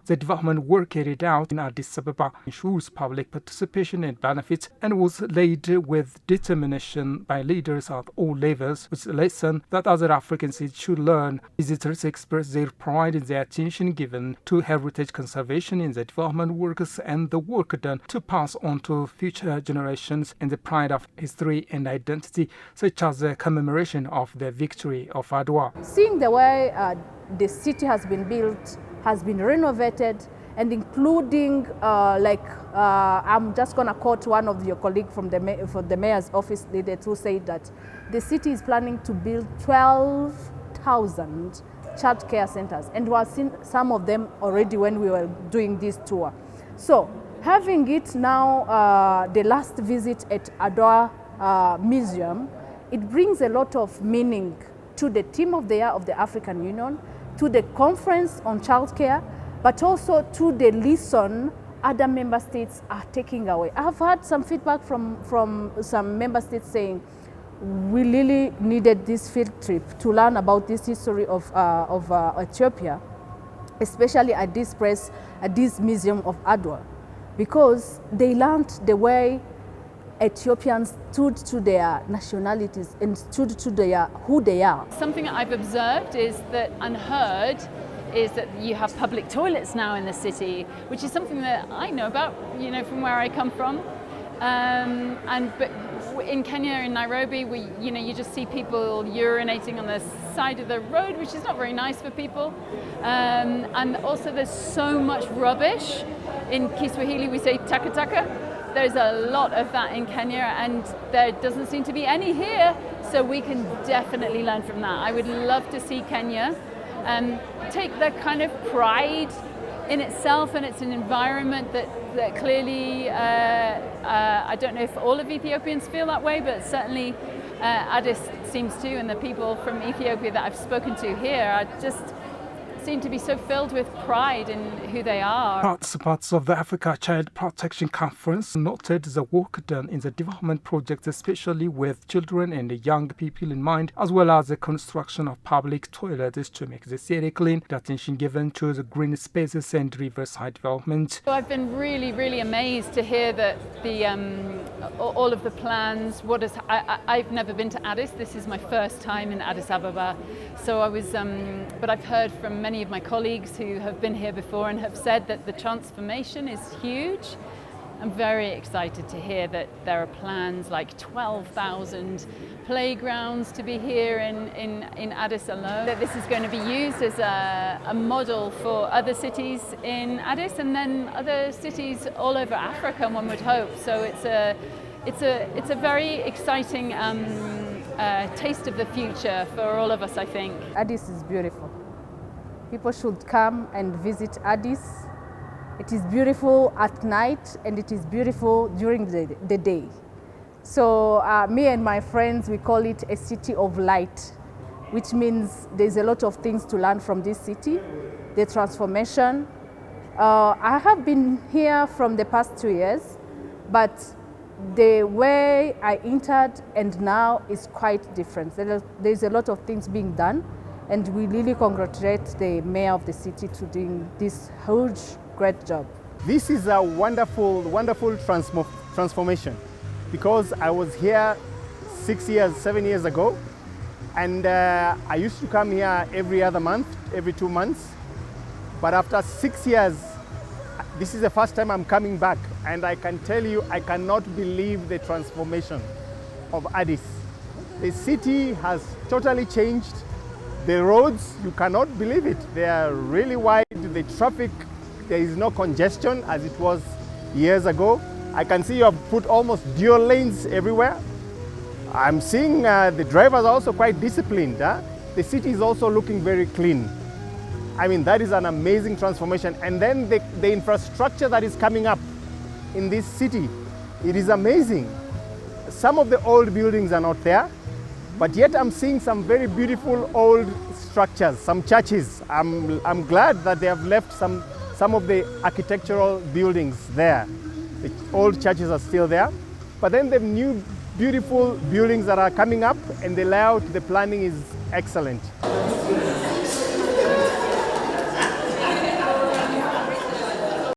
The development work carried out in Addis Ababa ensures public participation and benefits and was led with determination by leaders at all levels, which is a lesson that other African cities should learn. Visitors express their pride in the attention given to heritage conservation in the development works and the work done to pass on to future generations and the pride of history and identity, such as the commemoration of the victory of Adwa. Seeing the way the city has been built, has been renovated, and including I'm just going to quote one of your colleagues from the mayor's office who said that the city is planning to build 12,000 child care centers, and we have seen some of them already when we were doing this tour. So having it now, the last visit at Adwa Museum, it brings a lot of meaning to the theme of the year of the African Union, to the conference on childcare, but also to the lesson other member states are taking away. I've had some feedback from some member states saying we really needed this field trip to learn about this history of Ethiopia, especially at this museum of Adwa, because they learned the way Ethiopians stood to their nationalities and stood to who they are. Something I've observed is that unheard is that you have public toilets now in the city, which is something that I know about, from where I come from. But in Kenya, in Nairobi, you just see people urinating on the side of the road, which is not very nice for people. And also there's so much rubbish. In Kiswahili we say takataka. There's a lot of that in Kenya, and there doesn't seem to be any here, so we can definitely learn from that. I would love to see Kenya take that kind of pride in itself, and it's an environment that clearly, I don't know if all of Ethiopians feel that way, but certainly Addis seems to, and the people from Ethiopia that I've spoken to here are just seem to be so filled with pride in who they are. Participants of the Africa Child Protection Conference noted the work done in the development projects, especially with children and young people in mind, as well as the construction of public toilets to make the city clean, the attention given to the green spaces and riverside development. So I've been really, really amazed to hear that all of the plans. I've never been to Addis. This is my first time in Addis Ababa, so I was. But I've heard from many of my colleagues who have been here before and have said that the transformation is huge. I'm very excited to hear that there are plans like 12,000 playgrounds to be here in Addis alone. That this is going to be used as a model for other cities in Addis and then other cities all over Africa, one would hope. So it's a very exciting taste of the future for all of us, I think. Addis is beautiful. People should come and visit Addis. It is beautiful at night and it is beautiful during the day. So me and my friends, we call it a city of light, which means there's a lot of things to learn from this city, the transformation. I have been here from the past 2 years, but the way I entered and now is quite different. There's a lot of things being done, and we really congratulate the mayor of the city to doing this huge, great job. This is a wonderful, wonderful transformation, because I was here 7 years ago, and I used to come here every other month, every 2 months. But after 6 years, this is the first time I'm coming back, and I can tell you, I cannot believe the transformation of Addis. The city has totally changed. The roads, you cannot believe it. They are really wide. The traffic, there is no congestion as it was years ago. I can see you have put almost dual lanes everywhere. I'm seeing the drivers are also quite disciplined. The city is also looking very clean. I mean, that is an amazing transformation. And then the infrastructure that is coming up in this city, it is amazing. Some of the old buildings are not there, but yet I'm seeing some very beautiful old structures, some churches. I'm glad that they have left some of the architectural buildings there. The old churches are still there, but then the new beautiful buildings that are coming up, and the layout, the planning is excellent.